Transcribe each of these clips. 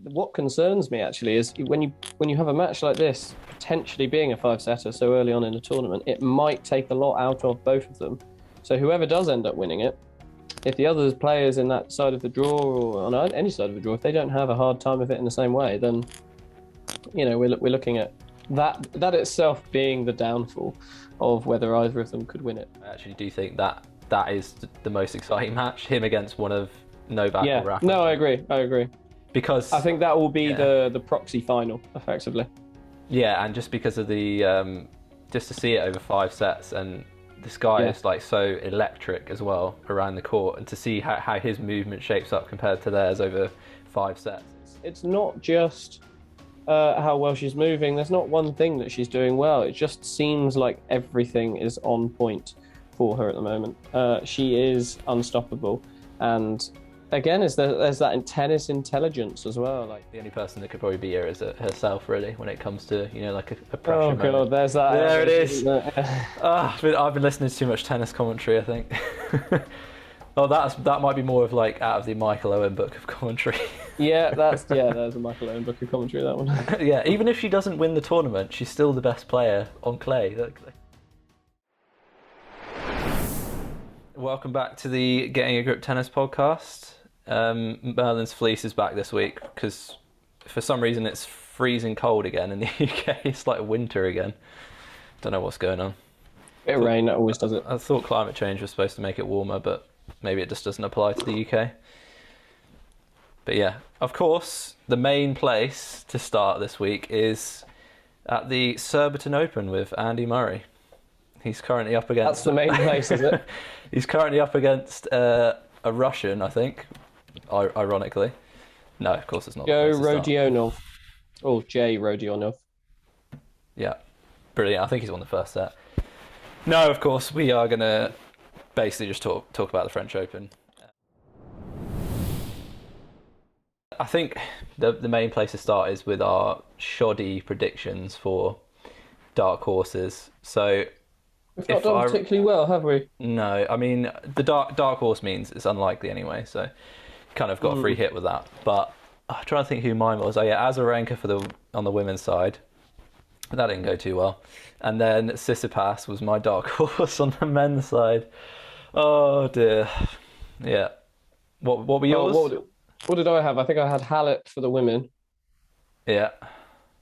what concerns me actually is when you have a match like this, potentially being a five-setter so early on in the tournament, it might take a lot out of both of them. So whoever does end up winning it, if the other players in that side of the draw or on any side of the draw, if they don't have a hard time of it in the same way, then we're looking at that itself being the downfall of whether either of them could win it. I actually do think that is the most exciting match, him against one of Novak or Rafa. No, I agree. Because I think that will be the proxy final, effectively. Yeah, and just because of the just to see it over 5 sets, and this guy is like so electric as well around the court, and to see how his movement shapes up compared to theirs over 5 sets. It's not just how well she's moving. There's not one thing that she's doing well. It just seems like everything is on point for her at the moment. She is unstoppable, and again, there's that tennis intelligence as well. Like the only person that could probably beat her is herself, really, when it comes to like a pressure. Oh moment. God, there's that. There it is. I've been listening to too much tennis commentary, I think. Oh, that might be more of like out of the Michael Owen book of commentary. There's a Michael Owen book of commentary, that one. Yeah, even if she doesn't win the tournament, she's still the best player on clay. Welcome back to the Getting a Grip Tennis podcast. Merlin's fleece is back this week because for some reason it's freezing cold again in the UK. It's like winter again. Don't know what's going on. Bit of rain, that always does it. I thought climate change was supposed to make it warmer, but maybe it just doesn't apply to the UK. But yeah, of course, the main place to start this week is at the Surbiton Open with Andy Murray. He's currently up against... That's the main place, is it? He's currently up against a Russian, I think, ironically. No, of course it's not. Joe Rodionov. Or Jay Rodionov. Yeah, brilliant. I think he's won the first set. No, of course, we are going to basically just talk about the French Open. I think the main place to start is with our shoddy predictions for dark horses. So we've not done particularly well, have we? No, I mean the dark horse means it's unlikely anyway, so kind of got a free hit with that. But I'm trying to think who mine was. Oh yeah, Azarenka on the women's side. That didn't go too well. And then Tsitsipas was my dark horse on the men's side. Oh dear. Yeah. What were yours? What did I have? I think I had Hallett for the women. Yeah.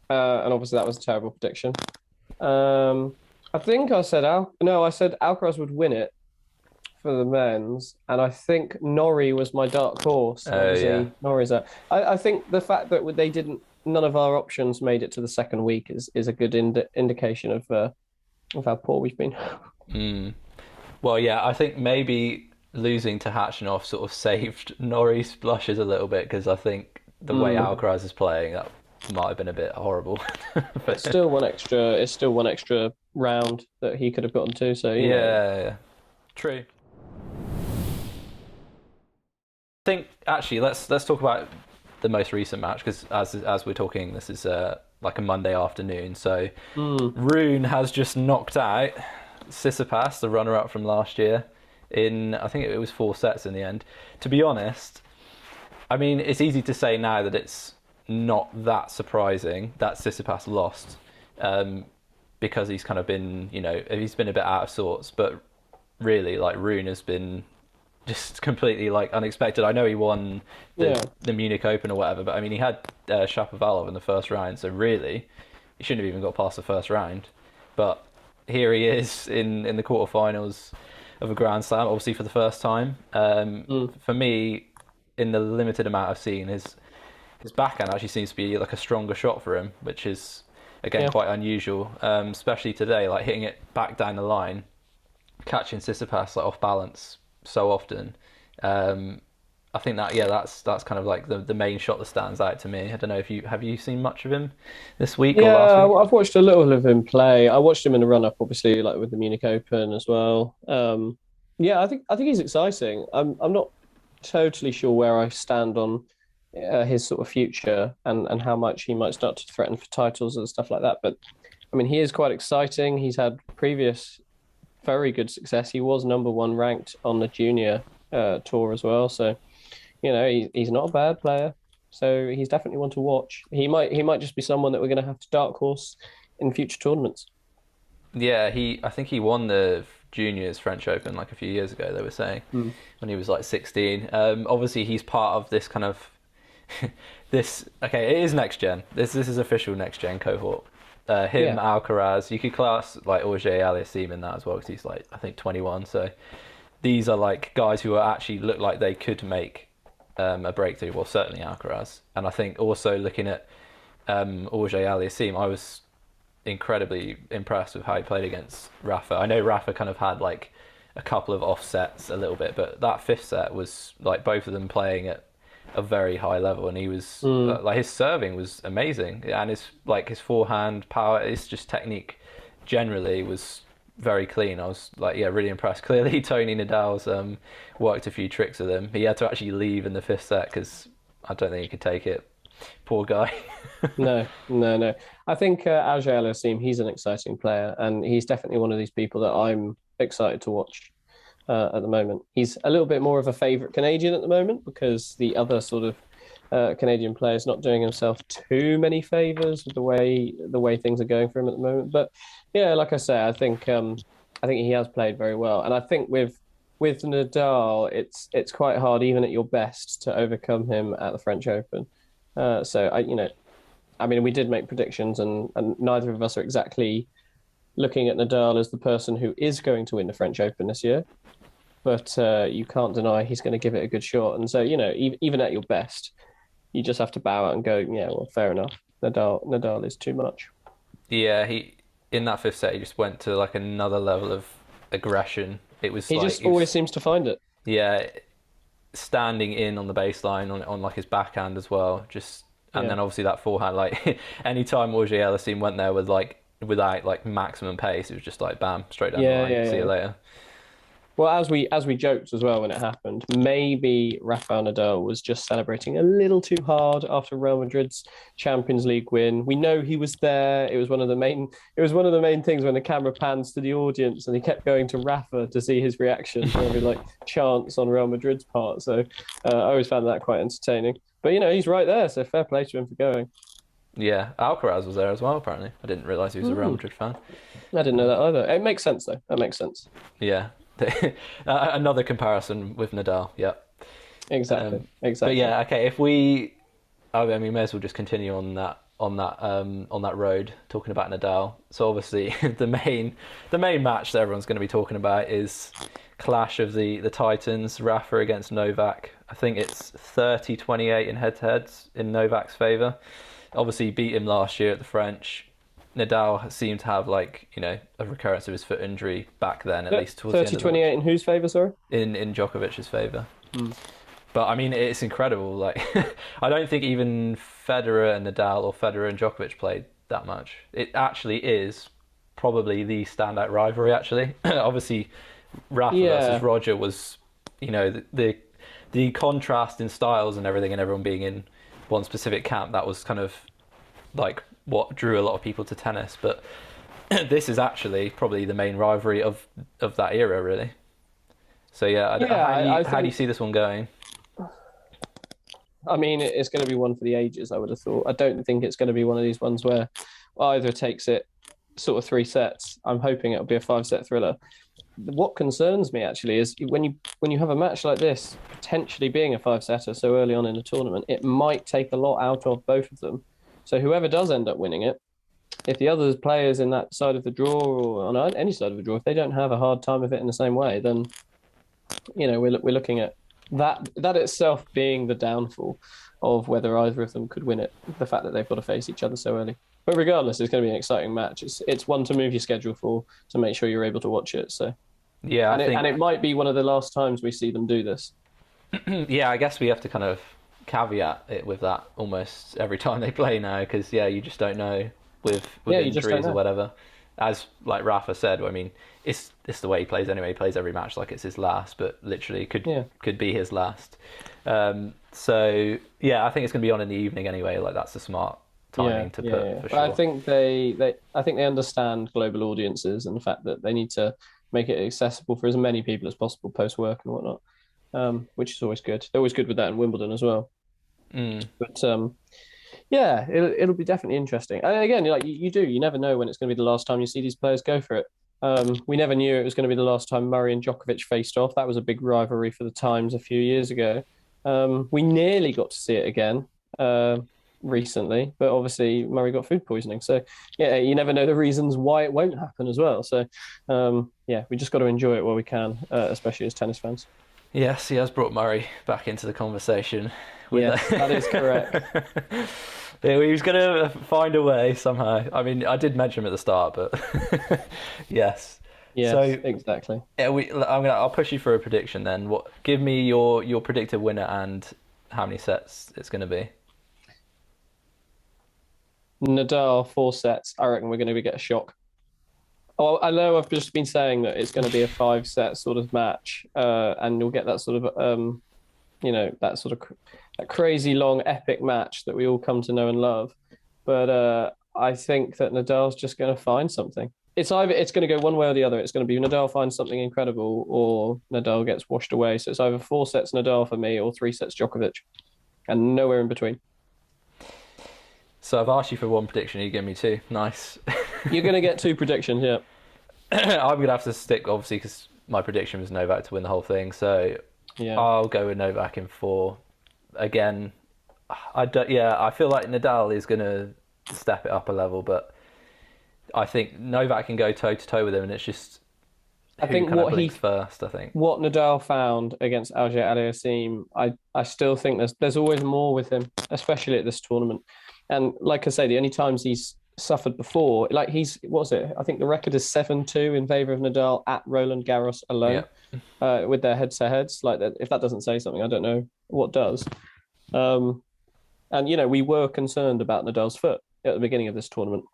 And obviously that was a terrible prediction. I think I said Alcaraz would win it for the men's, and I think Norrie was my dark horse. Norrie's out. I think the fact that none of our options made it to the second week is a good indication of how poor we've been. Well, yeah, I think maybe losing to Hachinov sort of saved Norrie's blushes a little bit, because I think the way Alcaraz is playing, that might have been a bit horrible. But it's still one extra round that he could have gotten to. So yeah, true. I think actually let's talk about the most recent match, because as we're talking, this is like a Monday afternoon. So Rune has just knocked out Tsitsipas, the runner-up from last year, in I think it was 4 sets in the end. To be honest, I mean, it's easy to say now that it's not that surprising that Tsitsipas lost, because he's kind of been, he's been a bit out of sorts. But really, like, Rune has been just completely like unexpected. I know he won the Munich Open or whatever, but I mean, he had Shapovalov in the first round, so really he shouldn't have even got past the first round. But here he is in the quarterfinals of a Grand Slam, obviously for the first time. For me, in the limited amount I've seen, his backhand actually seems to be like a stronger shot for him, which is again quite unusual, especially today, like hitting it back down the line, catching Tsitsipas like off balance so often. I think that's kind of like the main shot that stands out to me. I don't know if have you seen much of him this week or last week? I've watched a little of him play. I watched him in the run-up, obviously, like with the Munich Open as well. I think he's exciting. I'm not totally sure where I stand on his sort of future and how much he might start to threaten for titles and stuff like that. But I mean, he is quite exciting. He's had previous very good success. He was number 1 ranked on the junior tour as well. So, he's not a bad player. So he's definitely one to watch. He might just be someone that we're going to have to dark horse in future tournaments. Yeah, I think he won the juniors French Open like a few years ago. They were saying when he was like 16. Obviously, he's part of this kind of this. Okay, it is next gen. This is official next gen cohort. Alcaraz. You could class like Auger-Aliassime in that as well because he's like I think 21. So these are like guys who actually look like they could make a breakthrough. Well, certainly Alcaraz, and I think also looking at Auger-Aliassime, I was incredibly impressed with how he played against Rafa. I know Rafa kind of had like a couple of offsets a little bit, but that fifth set was like both of them playing at a very high level, and he was like his serving was amazing, and his forehand power, his just technique generally was very clean. I was like, yeah, really impressed. Clearly, Tony Nadal's worked a few tricks with him. He had to actually leave in the fifth set because I don't think he could take it. Poor guy. No. I think Auger-Aliassime, he's an exciting player, and he's definitely one of these people that I'm excited to watch at the moment. He's a little bit more of a favourite Canadian at the moment because the other sort of Canadian player is not doing himself too many favours with the way things are going for him at the moment. But yeah, like I say, I think he has played very well, and I think with Nadal, it's quite hard even at your best to overcome him at the French Open. We did make predictions, and neither of us are exactly looking at Nadal as the person who is going to win the French Open this year. But you can't deny he's going to give it a good shot. And so, even at your best, you just have to bow out and go, yeah, well, fair enough. Nadal is too much. Yeah, he in that fifth set, he just went to like another level of aggression. He just always seems to find it. Yeah, standing in on the baseline on like his backhand as well, then obviously that forehand, like anytime Auger-Aliassime went there without like maximum pace, it was just like bam, straight down the line. See you later. Well, as we joked as well when it happened, maybe Rafael Nadal was just celebrating a little too hard after Real Madrid's Champions League win. We know he was there. It was one of the main things when the camera pans to the audience, and he kept going to Rafa to see his reaction to every like chance on Real Madrid's part. So I always found that quite entertaining. But he's right there, so fair play to him for going. Yeah, Alcaraz was there as well. Apparently, I didn't realise he was a Real Madrid fan. I didn't know that either. It makes sense though. That makes sense. Yeah. Another comparison with Nadal. Yeah, exactly. But yeah, okay. We may as well just continue on that road talking about Nadal. So obviously, the main match that everyone's going to be talking about is clash of the Titans, Rafa against Novak. I think it's 30-28 in head-to-heads in Novak's favour. Obviously, beat him last year at the French. Nadal seemed to have a recurrence of his foot injury back then, at least towards 30-28 in whose favour, sorry? In Djokovic's favour. But I mean, it's incredible. Like, I don't think even Federer and Nadal or Federer and Djokovic played that much. It actually is probably the standout rivalry. Actually, obviously, Rafa versus Roger was, the contrast in styles and everything, and everyone being in one specific camp. That was kind of like what drew a lot of people to tennis, but this is actually probably the main rivalry of that era, really. So how do you see this one going? I mean, it's going to be one for the ages, I would have thought. I don't think it's going to be one of these ones where either takes it sort of 3 sets. I'm hoping it'll be a 5-set thriller. What concerns me actually is when you have a match like this potentially being a 5-setter so early on in the tournament, it might take a lot out of both of them. So whoever does end up winning it, if the other players in that side of the draw or on any side of the draw, if they don't have a hard time of it in the same way, then we're looking at that itself being the downfall of whether either of them could win it. The fact that they've got to face each other so early. But regardless, it's going to be an exciting match. It's one to move your schedule for, to make sure you're able to watch it. So yeah, and it might be one of the last times we see them do this. Yeah, I guess we have to kind of caveat it with that almost every time they play now, because you just don't know with injuries or whatever. As like Rafa said, I mean, it's the way he plays anyway. He plays every match like it's his last, but literally could be his last. So yeah, I think it's going to be on in the evening anyway. Like that's a smart timing to put for sure. But I think they understand global audiences and the fact that they need to make it accessible for as many people as possible post work and whatnot, which is always good. They're always good with that in Wimbledon as well. But yeah, it'll be definitely interesting. And again, like you never know when it's going to be the last time you see these players go for it. We never knew it was going to be the last time Murray and Djokovic faced off. That was a big rivalry for the Times a few years ago. We nearly got to see it again recently, but obviously Murray got food poisoning. So yeah, you never know the reasons why it won't happen as well. So yeah, we just got to enjoy it while we can, especially as tennis fans. Yes, he has brought Murray back into the conversation. Yes, that is correct. Yeah, he was going to find a way somehow. I mean, I did mention him at the start, but yes. Yes, So exactly. yeah, I'll push you for a prediction then. Give me your predicted winner and how many sets it's going to be. Nadal 4 sets. I reckon we're going to get a shock. Oh, I know I've just been saying that it's going to be a 5-set sort of match, and you'll get that sort of, that sort of that crazy long epic match that we all come to know and love. But I think that Nadal's just going to find something. It's going to go one way or the other. It's going to be Nadal finds something incredible, or Nadal gets washed away. So it's either 4 sets Nadal for me, or 3 sets Djokovic, and nowhere in between. So I've asked you for one prediction. You give me two. Nice. You're going to get 2 predictions, yeah. I'm going to have to stick, obviously, because my prediction was Novak to win the whole thing. So yeah. I'll go with Novak in 4. Again, I feel like Nadal is going to step it up a level, but I think Novak can go toe-to-toe with him, and it's just I think what he first. I think what Nadal found against Auger-Aliassime, I still think there's always more with him, especially at this tournament. And like I say, the only times he's suffered before, like what was it? I think the record is 7-2 in favour of Nadal at Roland Garros alone, with their heads-to-heads. Like that, if that doesn't say something, I don't know what does. And we were concerned about Nadal's foot at the beginning of this tournament.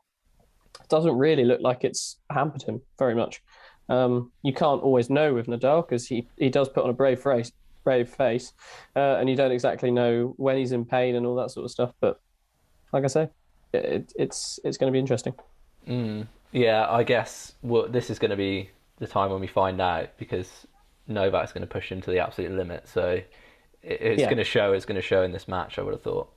It doesn't really look like it's hampered him very much. You can't always know with Nadal because he does put on a brave face, and you don't exactly know when he's in pain and all that sort of stuff. But like I say, it's going to be interesting. Yeah, I guess this is going to be the time when we find out, because Novak's going to push him to the absolute limit. So it's going to show. It's going to show in this match, I would have thought.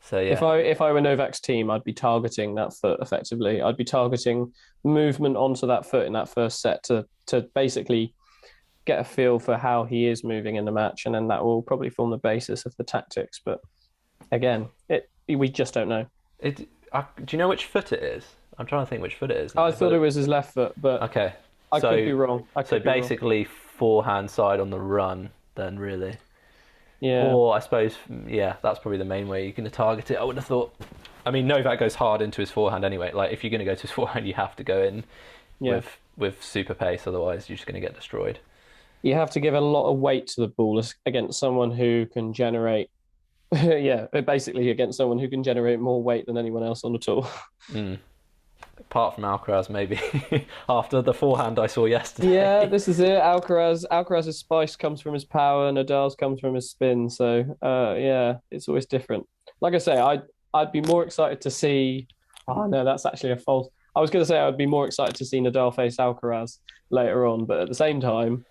So yeah. If I were Novak's team, I'd be targeting that foot effectively. I'd be targeting movement onto that foot in that first set to basically get a feel for how he is moving in the match, and then that will probably form the basis of the tactics. But again, we just don't know. Do you know which foot it is? I'm trying to think which foot it is now. I thought it was his left foot, but okay. I could be wrong. So basically, forehand side on the run, then really. Yeah. Or I suppose, that's probably the main way you're going to target it. I would have thought. I mean, Novak goes hard into his forehand anyway. Like, if you're going to go to his forehand, you have to go in with super pace. Otherwise, you're just going to get destroyed. You have to give a lot of weight to the ball against someone who can generate. Basically against someone who can generate more weight than anyone else on the tour. Apart from Alcaraz, maybe. After the forehand I saw yesterday. Yeah, this is it. Alcaraz's spice comes from his power, Nadal's comes from his spin. So, it's always different. Like I say, I'd be more excited to see... Oh, no, that's actually a false... I was going to say I'd be more excited to see Nadal face Alcaraz later on, but at the same time,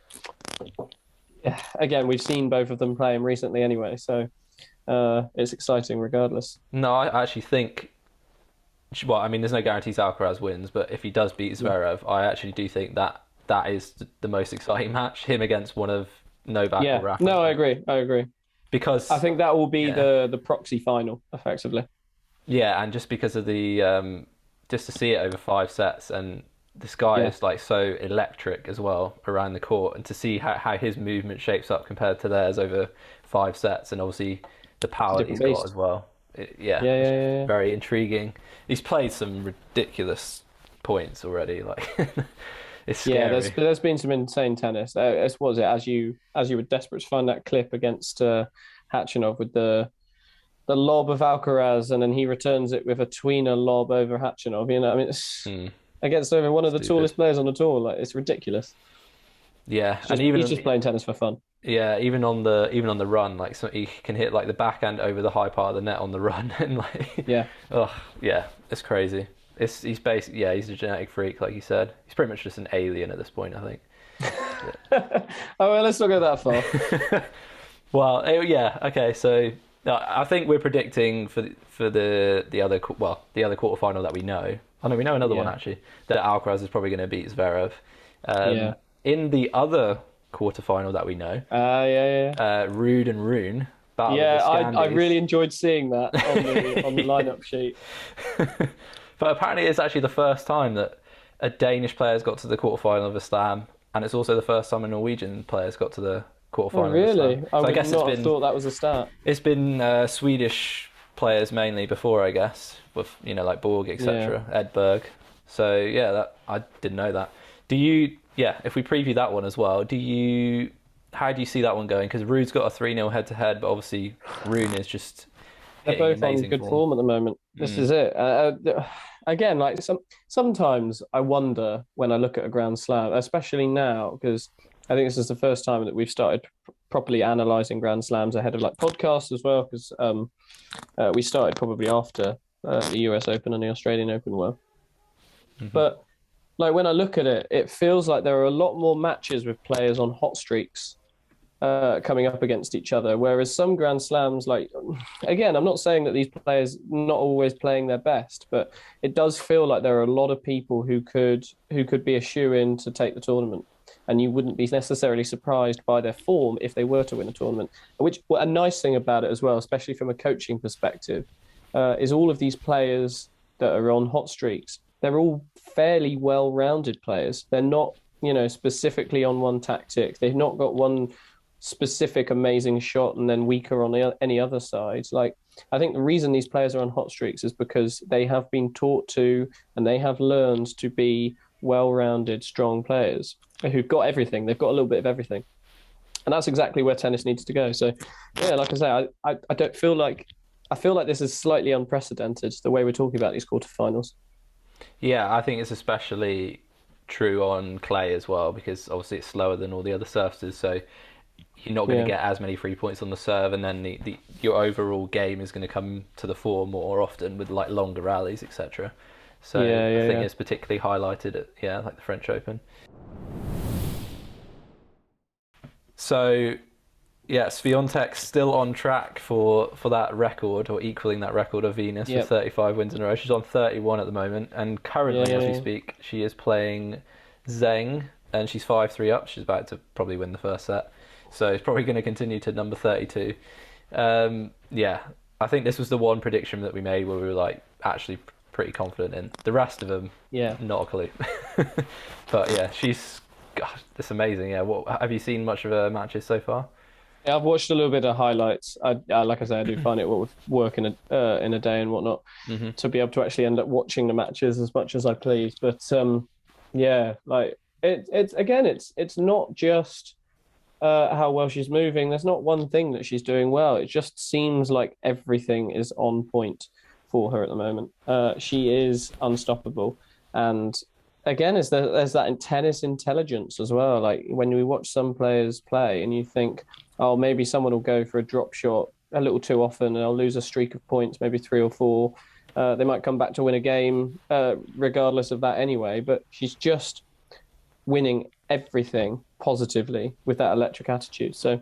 again, we've seen both of them play him recently anyway, so it's exciting regardless. No, I actually think... Well, I mean, there's no guarantees Alcaraz wins, but if he does beat Zverev, I actually do think that is the most exciting match. Him against one of Novak or Rafa. No, I agree. Because I think that will be the proxy final, effectively. Yeah, and just because of the just to see it over 5 sets, and this guy is like so electric as well around the court, and to see how his movement shapes up compared to theirs over 5 sets, and obviously the power that he's got as well. Very intriguing. He's played some ridiculous points already. Like it's scary. Yeah, there's been some insane tennis. As you were desperate to find that clip against Khachanov with the lob of Alcaraz, and then he returns it with a tweener lob over Khachanov. I mean, it's against one of the tallest players on the tour. Like, it's ridiculous. Yeah, he's just playing tennis for fun. Yeah, even on the run, like, so he can hit like the backhand over the high part of the net on the run, and like it's crazy. He's basically he's a genetic freak, like you said. He's pretty much just an alien at this point, I think. Oh well, let's not go that far. Well, okay. So No, I think we're predicting for the other quarterfinal that we know. Oh no, we know another one actually. That Alcaraz is probably going to beat Zverev. In the other quarterfinal that we know, Rude and Rune. I really enjoyed seeing that on the lineup sheet. But apparently, it's actually the first time that a Danish player's got to the quarterfinal of a Slam, and it's also the first time a Norwegian player's got to the quarterfinal. Oh, really? Of a Slam. I would not have thought that was a start. It's been Swedish players mainly before, I guess, with like Borg, etc., Edberg. So I didn't know that. Do you? Yeah, if we preview that one as well, how do you see that one going? Because Rude's got a 3-0 head-to-head, but obviously Rune is just they're both on good form at the moment. This is it. Again, like sometimes I wonder when I look at a Grand Slam, especially now, because I think this is the first time that we've started properly analysing Grand Slams ahead of like podcasts as well, because we started probably after the US Open and the Australian Open were. But like when I look at it, it feels like there are a lot more matches with players on hot streaks coming up against each other. Whereas some Grand Slams, like, again, I'm not saying that these players not always playing their best, but it does feel like there are a lot of people who could be a shoe-in to take the tournament. And you wouldn't be necessarily surprised by their form if they were to win a tournament. A nice thing about it as well, especially from a coaching perspective, is all of these players that are on hot streaks, they're all fairly well-rounded players. They're not, specifically on one tactic. They've not got one specific amazing shot and then weaker on any other side. Like, I think the reason these players are on hot streaks is because they have been taught to and they have learned to be well-rounded, strong players who've got everything. They've got a little bit of everything. And that's exactly where tennis needs to go. So, yeah, like I say, I don't feel like... I feel like this is slightly unprecedented, the way we're talking about these quarterfinals. Yeah, I think it's especially true on clay as well, because obviously it's slower than all the other surfaces, so you're not going to get as many free points on the serve, and then your overall game is going to come to the fore more often with like longer rallies, etc. So I think it's particularly highlighted at like the French Open. So Swiatek's still on track for that record, or equaling that record of Venus with 35 wins in a row. She's on 31 at the moment, and currently, as we speak, she is playing Zheng, and she's 5-3 up. She's about to probably win the first set, so it's probably going to continue to number 32. I think this was the one prediction that we made where we were like actually pretty confident in. The rest of them, not a clue. But gosh, it's amazing. Yeah, have you seen much of her matches so far? Yeah, I've watched a little bit of highlights. Like I say, I do find it with work in a day and whatnot to be able to actually end up watching the matches as much as I please. But like it's not just how well she's moving. There's not one thing that she's doing well. It just seems like everything is on point for her at the moment. She is unstoppable, and again, there's that tennis intelligence as well. Like when we watch some players play, and you think, oh, maybe someone will go for a drop shot a little too often, and they'll lose a streak of points, maybe 3 or 4. They might come back to win a game, regardless of that anyway. But she's just winning everything positively with that electric attitude. So,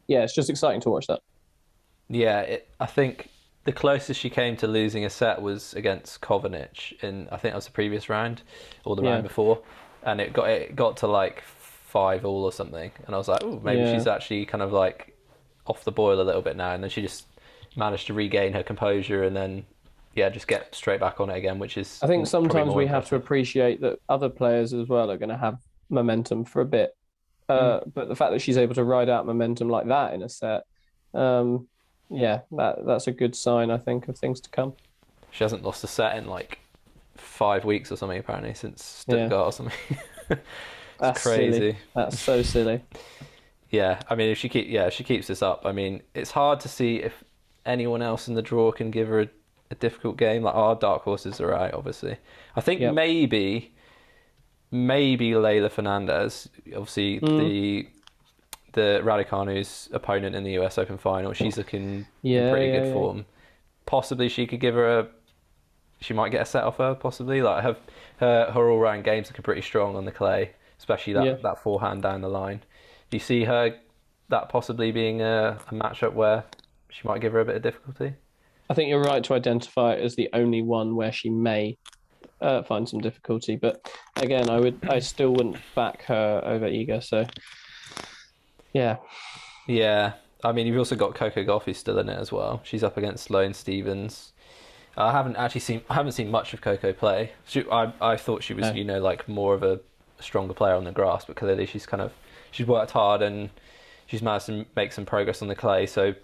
yeah, it's just exciting to watch that. Yeah, I think the closest she came to losing a set was against Kovanic in, I think that was the previous round or the round before, and it got to like 5-5 or something, and I was like, oh, maybe she's actually kind of like off the boil a little bit now, and then she just managed to regain her composure and then just get straight back on it again, which is I think sometimes we have to appreciate that other players as well are going to have momentum for a bit, but the fact that she's able to ride out momentum like that in a set, that's a good sign, I think, of things to come. She hasn't lost a set in like 5 weeks or something, apparently, since Stuttgart or something. That's crazy. Silly. That's so silly. Yeah, I mean, if she keeps this up, I mean, it's hard to see if anyone else in the draw can give her a difficult game. Like, our dark horses are out, obviously. I think maybe Leylah Fernandez, obviously the Raducanu's opponent in the US Open final. She's looking in pretty good form. Possibly she could give her she might get a set off her, possibly. Like her all-round game's looking pretty strong on the clay, especially that forehand down the line. Do you see her that possibly being a matchup where she might give her a bit of difficulty. I think you're right to identify it as the only one where she may find some difficulty. But again, I still wouldn't back her over Iga. So yeah. Yeah, I mean, you've also got Coco Gauff who's still in it as well. She's up against Sloane Stephens. I haven't seen much of Coco play. I thought she was, like more of a stronger player on the grass, but clearly she's worked hard and she's managed to make some progress on the clay. So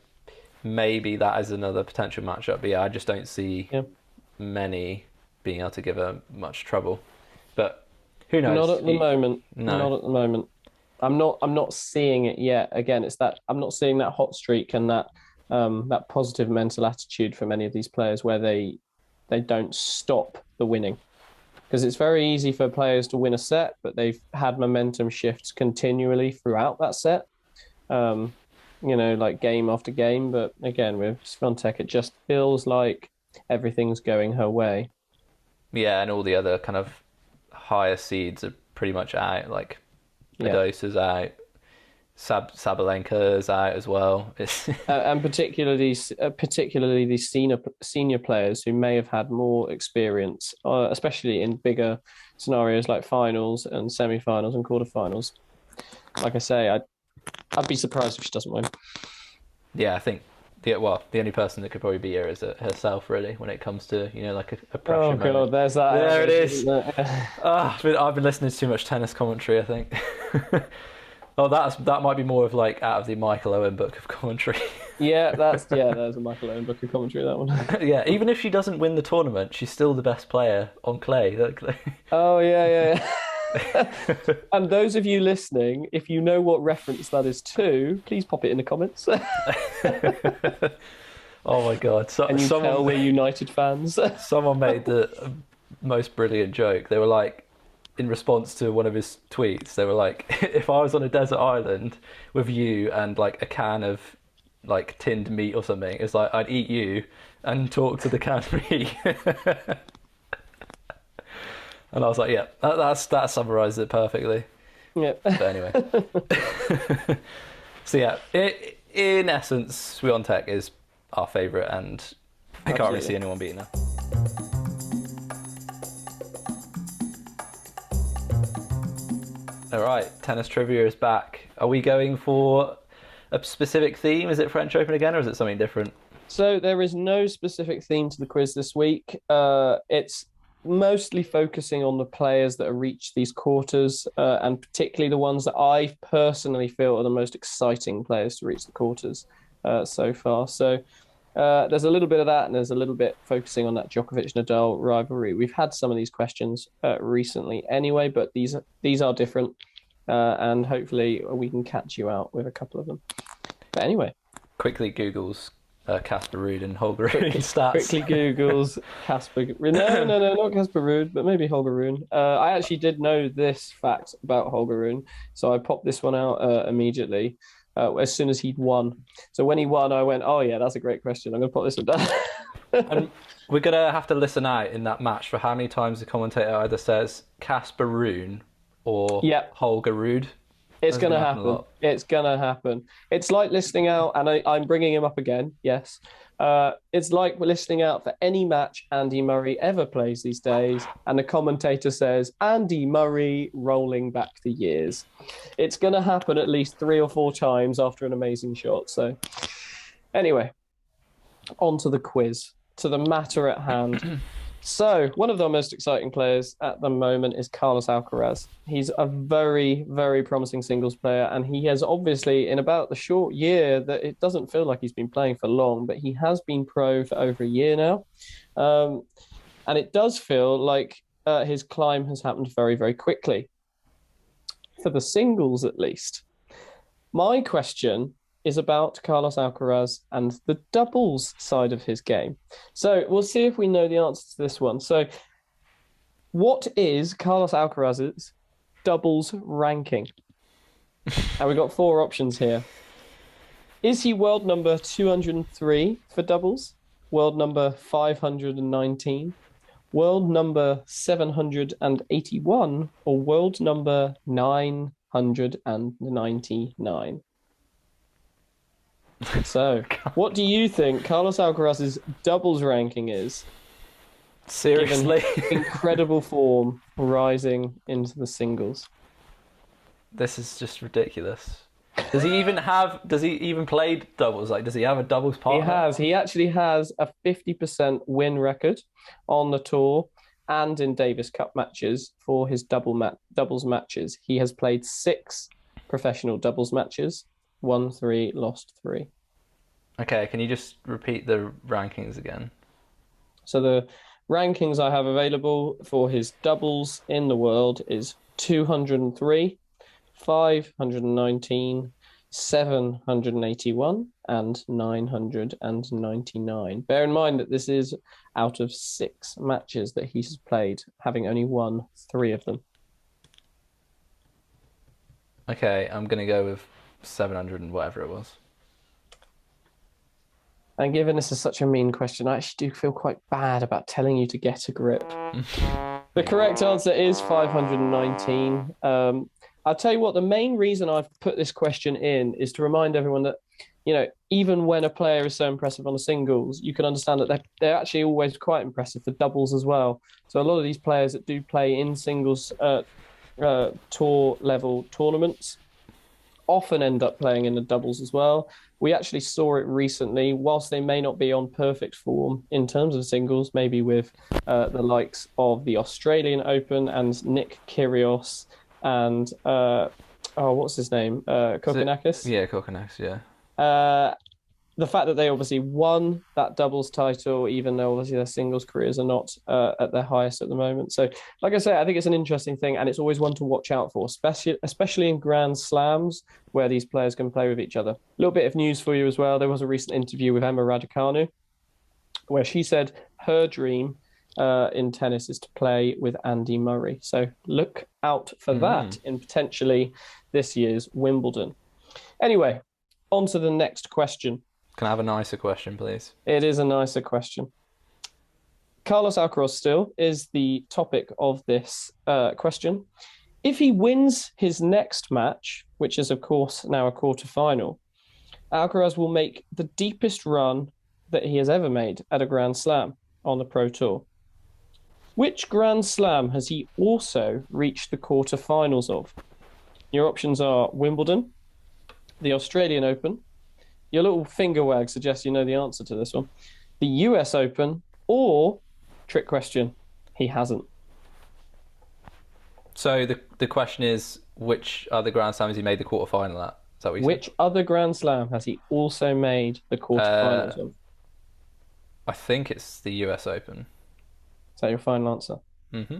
maybe that is another potential matchup. But yeah, I just don't see many being able to give her much trouble. But who knows? Not at the moment. No. Not at the moment. I'm not seeing it yet. Again, it's that I'm not seeing that hot streak and that positive mental attitude from many of these players where they don't stop the winning. Because it's very easy for players to win a set, but they've had momentum shifts continually throughout that set. Like game after game. But again, with Swiatek, it just feels like everything's going her way. Yeah, and all the other kind of higher seeds are pretty much out. Like Medosa's out, Sabalenka is out as well. And particularly these senior players who may have had more experience, especially in bigger scenarios like finals and semi-finals and quarterfinals. Like I say, I'd be surprised if she doesn't win. Yeah, I think the only person that could probably beat her is herself, really, when it comes to like a pressure moment. Oh god, there's that. There it is. I've been listening to too much tennis commentary, I think. Oh, that might be more of like out of the Michael Owen book of commentary. There's a Michael Owen book of commentary, that one. Yeah, even if she doesn't win the tournament, she's still the best player on clay. Oh yeah. And those of you listening, if you know what reference that is to, please pop it in the comments. Oh my god! And you tell we're United fans. Someone made the most brilliant joke. They were like, in response to one of his tweets, they were like, if I was on a desert island with you and like a can of like tinned meat or something, it's like I'd eat you and talk to the canned meat. And I was like, yeah, that summarizes it perfectly. Yeah. But anyway. So yeah, in essence, Swiatek is our favourite, and I can't really see anyone beating her. All right, tennis trivia is back. Are we going for a specific theme? Is it French Open again, or is it something different? So there is no specific theme to the quiz this week. It's mostly focusing on the players that have reached these quarters, and particularly the ones that I personally feel are the most exciting players to reach the quarters so far. So there's a little bit of that, and there's a little bit focusing on that Djokovic-Nadal rivalry. We've had some of these questions recently anyway, but these are different, and hopefully we can catch you out with a couple of them. But anyway. Quickly Google's Casper Ruud and Holger Rune stats. Quickly Google's Casper. No, not Casper Ruud, but maybe Holger Rune. I actually did know this fact about Holger Rune, so I popped this one out immediately as soon as he'd won. So when he won, I went, "Oh yeah, that's a great question. I'm going to put this one down." And we're going to have to listen out in that match for how many times the commentator either says Casper Rune or Holger Rune. It's going to happen. It's going to happen. It's like listening out, and I'm bringing him up again, yes. It's like listening out for any match Andy Murray ever plays these days, and the commentator says, Andy Murray rolling back the years. It's going to happen at least 3 or 4 times after an amazing shot. So anyway, on to the quiz, to the matter at hand. So, one of the most exciting players at the moment is Carlos Alcaraz. He's a very, very promising singles player, and he has obviously, in about the short year, that it doesn't feel like he's been playing for long, but he has been pro for over a year now. And it does feel like his climb has happened very, very quickly. For the singles, at least. My question is about Carlos Alcaraz and the doubles side of his game. So we'll see if we know the answer to this one. So what is Carlos Alcaraz's doubles ranking? And we've got 4 options here. Is he world number 203 for doubles? World number 519? World number 781? Or world number 999? So, what do you think Carlos Alcaraz's doubles ranking is? Seriously? Given incredible form rising into the singles. This is just ridiculous. Does he even play doubles? Like, does he have a doubles partner? He has. He actually has a 50% win record on the tour and in Davis Cup matches for his doubles matches. He has played 6 professional doubles matches, won 3, lost 3. Okay, can you just repeat the rankings again? So the rankings I have available for his doubles in the world is 203, 519, 781, and 999. Bear in mind that this is out of 6 matches that he has played, having only won 3 of them. Okay, I'm going to go with 700 and whatever it was. And given this is such a mean question, I actually do feel quite bad about telling you to get a grip. The correct answer is 519. I'll tell you what, the main reason I've put this question in is to remind everyone that, even when a player is so impressive on the singles, you can understand that they're actually always quite impressive for doubles as well. So a lot of these players that do play in singles tour level tournaments often end up playing in the doubles as well. We actually saw it recently, whilst they may not be on perfect form in terms of singles, maybe with the likes of the Australian Open and Nick Kyrgios and what's his name? Kokkinakis? Yeah, Kokkinakis, yeah. The fact that they obviously won that doubles title, even though obviously their singles careers are not at their highest at the moment. So, like I say, I think it's an interesting thing, and it's always one to watch out for, especially in Grand Slams where these players can play with each other. A little bit of news for you as well. There was a recent interview with Emma Raducanu where she said her dream in tennis is to play with Andy Murray. So look out for that in potentially this year's Wimbledon. Anyway, on to the next question. Can I have a nicer question, please? It is a nicer question. Carlos Alcaraz still is the topic of this question. If he wins his next match, which is, of course, now a quarterfinal, Alcaraz will make the deepest run that he has ever made at a Grand Slam on the Pro Tour. Which Grand Slam has he also reached the quarterfinals of? Your options are Wimbledon, the Australian Open. Your little finger wag suggests you know the answer to this one. The US Open, or, trick question, he hasn't. So the question is, which other Grand Slam has he made the quarterfinal at? Is that what you Which said? other Grand Slam has he also made the quarterfinals of? I think it's the US Open. Is that your final answer? Mm-hmm.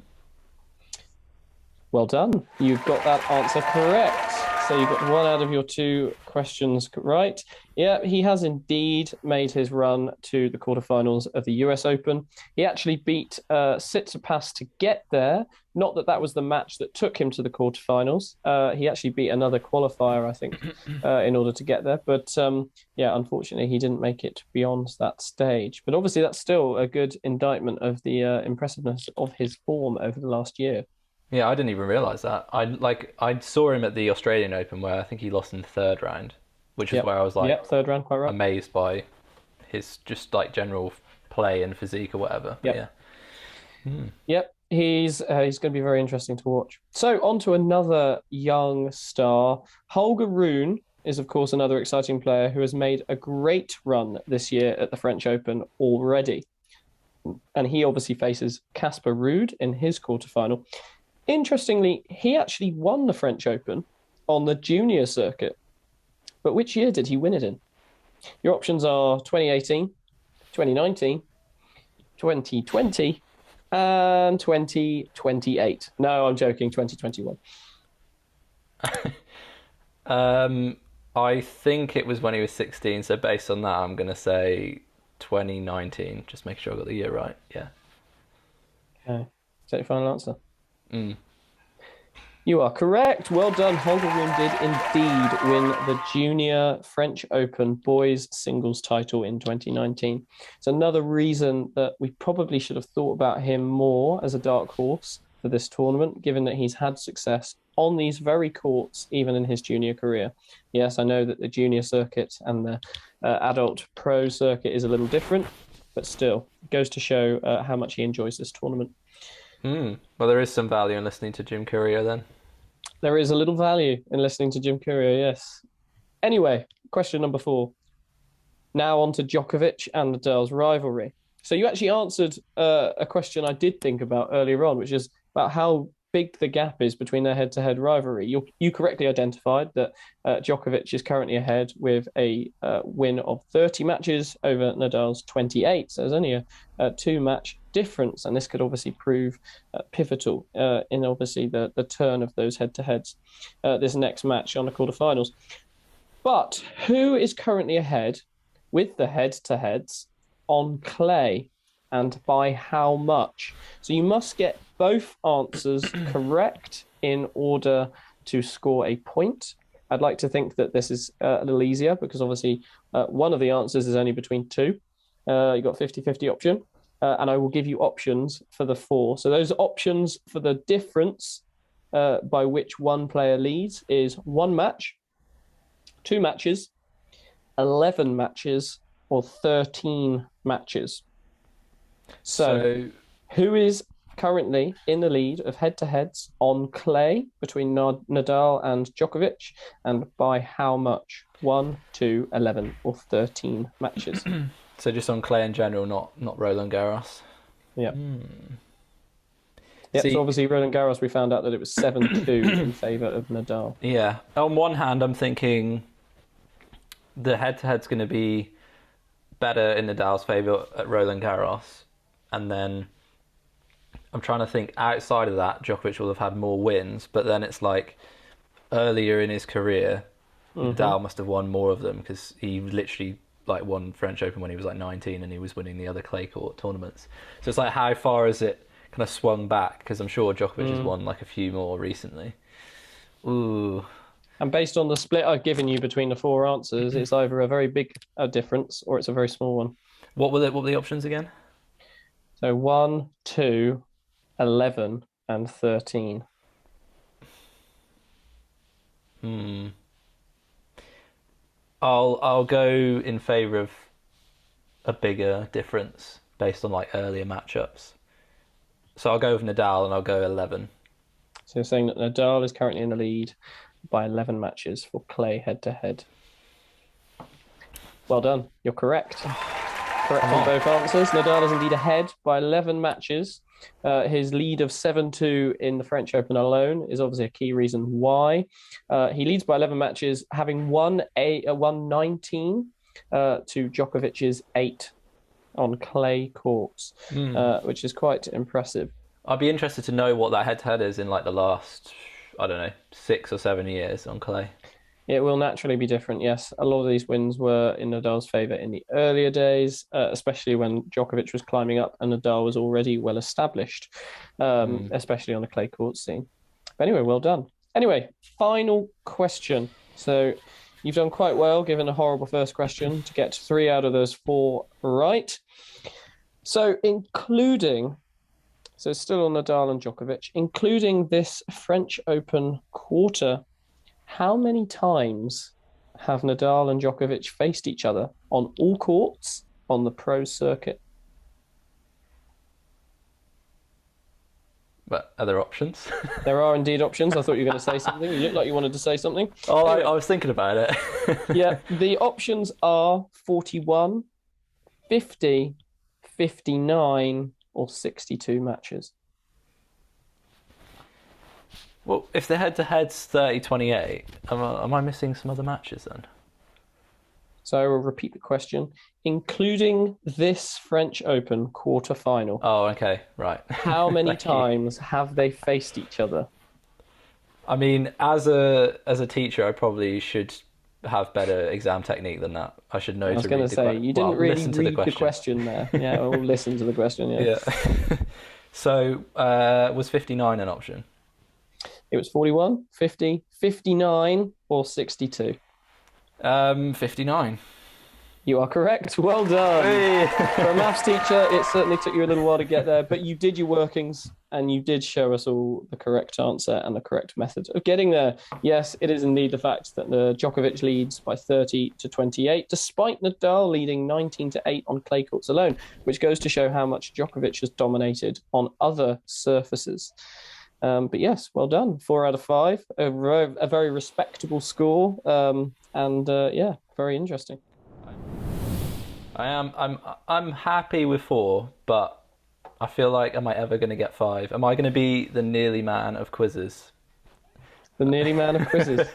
Well done. You've got that answer correct. So you've got 1 out of your 2 questions right. Yeah, he has indeed made his run to the quarterfinals of the US Open. He actually beat Tsitsipas to get there. Not that that was the match that took him to the quarterfinals. He actually beat another qualifier, I think, in order to get there. But yeah, unfortunately, he didn't make it beyond that stage. But obviously, that's still a good indictment of the impressiveness of his form over the last year. Yeah, I didn't even realise that. I saw him at the Australian Open where I think he lost in the 3rd round, which is where I was like, 3rd round, quite right. Amazed by his just like general play and physique or whatever. Yep. Yep, he's going to be very interesting to watch. So on to another young star. Holger Rune is, of course, another exciting player who has made a great run this year at the French Open already. And he obviously faces Casper Ruud in his quarterfinal. Interestingly, he actually won the French Open on the junior circuit. But which year did he win it in? Your options are 2018, 2019, 2020, and 2028. No, I'm joking, 2021. I think it was when he was 16, so based on that, I'm going to say 2019. Just make sure I got the year right. Yeah. Okay. Is that your final answer? You are correct. Well done. Holger Rune did indeed win the Junior French Open boys singles title in 2019. It's another reason that we probably should have thought about him more as a dark horse for this tournament, given that he's had success on these very courts, even in his junior career. Yes, I know that the junior circuit and the adult pro circuit is a little different, but still, it goes to show how much he enjoys this tournament. Well, there is some value in listening to Jim Courier then. There is a little value in listening to Jim Courier, yes. Anyway, question number 4. Now on to Djokovic and Nadal's rivalry. So you actually answered a question I did think about earlier on, which is about how big the gap is between their head-to-head rivalry. You correctly identified that Djokovic is currently ahead with a win of 30 matches over Nadal's 28. So there's only a 2-match difference, and this could obviously prove pivotal in obviously the turn of those head-to-heads this next match on the quarterfinals. But who is currently ahead with the head-to-heads on clay, and by how much? So you must get both answers correct in order to score a point. I'd like to think that this is a little easier because obviously one of the answers is only between 2. You've got 50-50 option, and I will give you options for the 4. So those options for the difference by which one player leads is 1 match, 2 matches, 11 matches, or 13 matches. So who is currently in the lead of head-to-heads on clay between Nadal and Djokovic, and by how much? 1, 2, 11, or 13 matches. So just on clay in general, not Roland Garros. Yeah. Yeah. So obviously Roland Garros, we found out that it was 7-2 in favour of Nadal. Yeah. On one hand, I'm thinking the head-to-head's going to be better in Nadal's favour at Roland Garros, and then I'm trying to think outside of that, Djokovic will have had more wins, but then it's like earlier in his career, Nadal must have won more of them because he literally like won French Open when he was like 19 and he was winning the other clay court tournaments. So it's like how far has it kind of swung back? Because I'm sure Djokovic has won like a few more recently. Ooh. And based on the split I've given you between the 4 answers, it's either a very big difference or it's a very small one. What were the options again? So 1, 2, 11, and 13. I'll go in favour of a bigger difference based on like earlier matchups. So I'll go with Nadal and I'll go 11. So you're saying that Nadal is currently in the lead by 11 matches for clay head-to-head. Well done. You're correct. Correct on both answers. Nadal is indeed ahead by 11 matches. His lead of 7-2 in the French Open alone is obviously a key reason why. He leads by 11 matches, having won 19 to Djokovic's 8 on clay courts, which is quite impressive. I'd be interested to know what that head-to-head is in like the last, I don't know, 6 or 7 years on clay. It will naturally be different, yes. A lot of these wins were in Nadal's favour in the earlier days, especially when Djokovic was climbing up and Nadal was already well established, especially on the clay court scene. But anyway, well done. Anyway, final question. So you've done quite well, given a horrible first question, to get 3 out of those 4 right. So still on Nadal and Djokovic, including this French Open quarter, how many times have Nadal and Djokovic faced each other on all courts on the pro circuit? But are there options? There are indeed options. I thought you were going to say something. You looked like you wanted to say something. Oh, anyway. I was thinking about it. Yeah, the options are 41, 50, 59, or 62 matches. Well, if the head-to-head's 30-28, am I missing some other matches then? So I will repeat the question. Including this French Open quarter-final. Oh, okay, right. How many times have they faced each other? I mean, as a teacher, I probably should have better exam technique than that. I should know to read the question. I was going to say, you didn't really read the question there. Yeah, we'll listen to the question, yeah. So, was 59 an option? It was 41, 50, 59, or 62. 59. You are correct. Well done. Hey. For a maths teacher, it certainly took you a little while to get there, but you did your workings and you did show us all the correct answer and the correct method of getting there. Yes, it is indeed the fact that Djokovic leads by 30-28, despite Nadal leading 19-8 on clay courts alone, which goes to show how much Djokovic has dominated on other surfaces. But yes, well done. 4 out of 5, a very respectable score, yeah, very interesting. I'm happy with 4, but I feel like, am I ever going to get 5? Am I going to be the nearly man of quizzes? The nearly man of quizzes.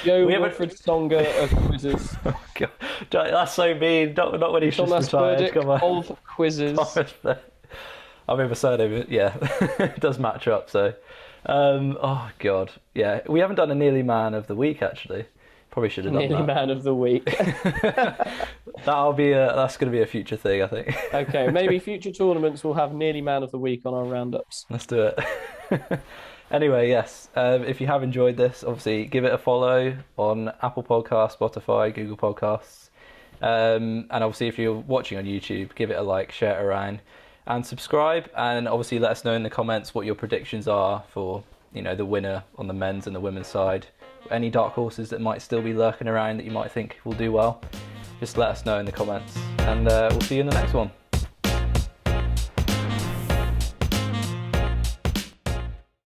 Joe Wilfred Songa of quizzes. Oh, God. That's so mean. Not when he's just retired. Come on. Of quizzes. I mean, the surname, yeah, it does match up. So, oh God, yeah, we haven't done a nearly man of the week actually. Probably should have done nearly that. Man of the week. That's going to be a future thing, I think. Okay, maybe future tournaments will have nearly man of the week on our roundups. Let's do it. Anyway, yes, if you have enjoyed this, obviously give it a follow on Apple Podcasts, Spotify, Google Podcasts, and obviously if you're watching on YouTube, give it a like, share it around, and subscribe. And obviously let us know in the comments what your predictions are for, the winner on the men's and the women's side. Any dark horses that might still be lurking around that you might think will do well, just let us know in the comments, and we'll see you in the next one.